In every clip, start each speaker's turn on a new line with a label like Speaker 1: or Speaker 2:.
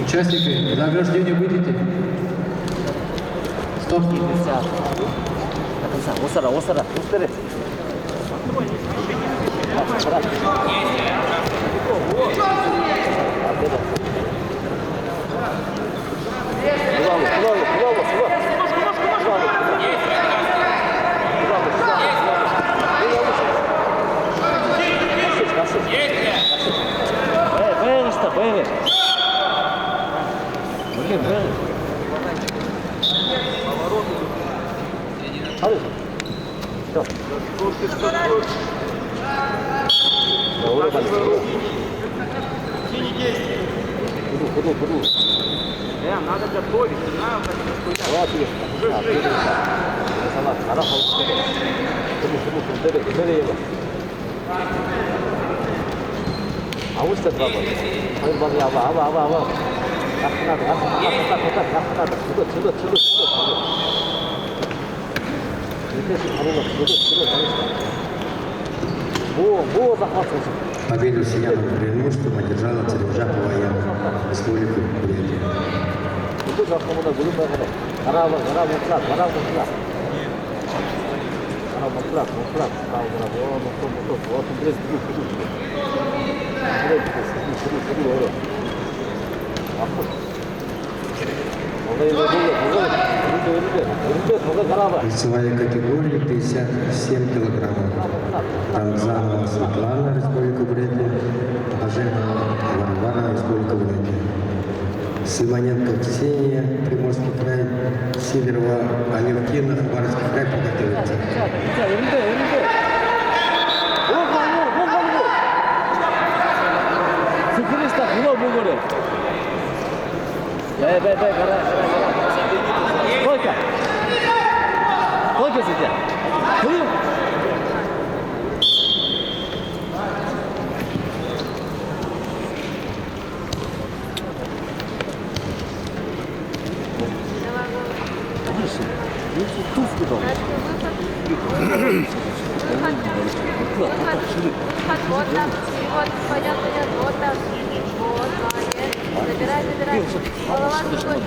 Speaker 1: Участники, за ограждение выйдите. Стоп.
Speaker 2: Осара. Вперед.
Speaker 3: Надо готовить,
Speaker 1: Победу с явным преимуществом одержала Царевжапова Республика Бурятия. Весовая категория 57 килограммов. Рамзанова Светлана, Республика Бурятия. Баженова Варвара, Республика Бурятия. Симоненко Ксения, Приморский край. Северова Алевтина, Хабаровский край, подготовиться.
Speaker 2: Сколько сейчас?
Speaker 4: Забирай. Голова заходит.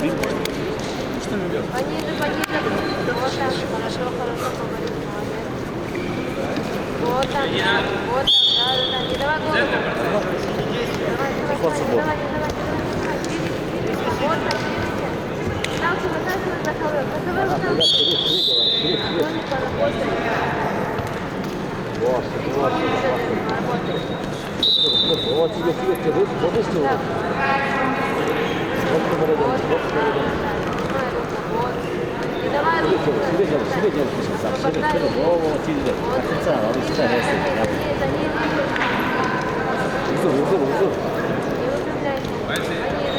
Speaker 4: Пониже. Вот так, хорошо, говорит. Вот так, да. Не давай голову. Давай. Вот так. Ставку вытаскивай за ковер.
Speaker 2: Вот тебе.
Speaker 4: Давай руку.
Speaker 2: Себе делай.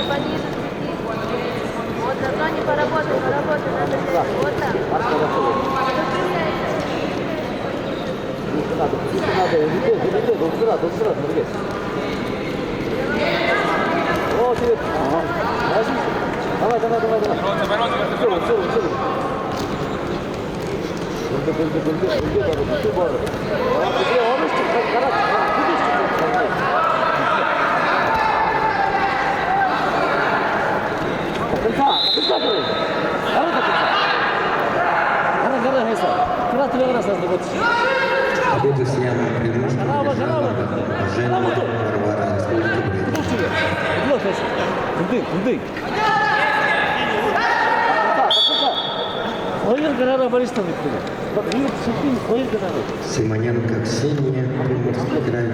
Speaker 4: Пониже. Вот на зоне поработай, надо взять. Вот так.
Speaker 2: Давай.
Speaker 1: Победу с явным преимуществом одержала Баженова Варвара, Республика Бурятия. Симоненко Ксения, Приморский край.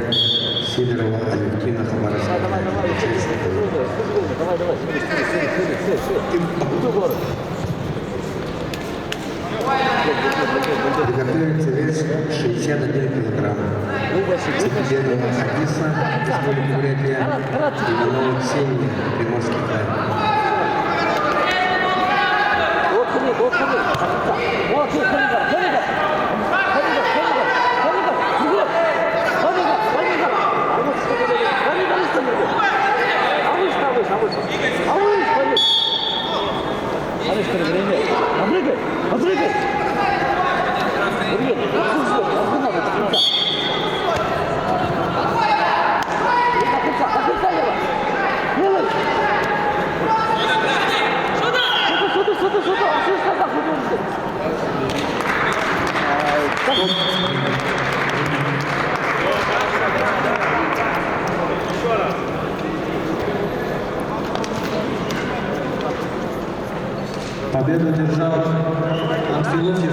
Speaker 1: Северова Алевтина, Хабаровский край. Приготовится вес 61 килограмм. Сибирова Хадиса, Республика Бурятия. Иванова Ксения, Приморский край. Победу держал Анфиловский.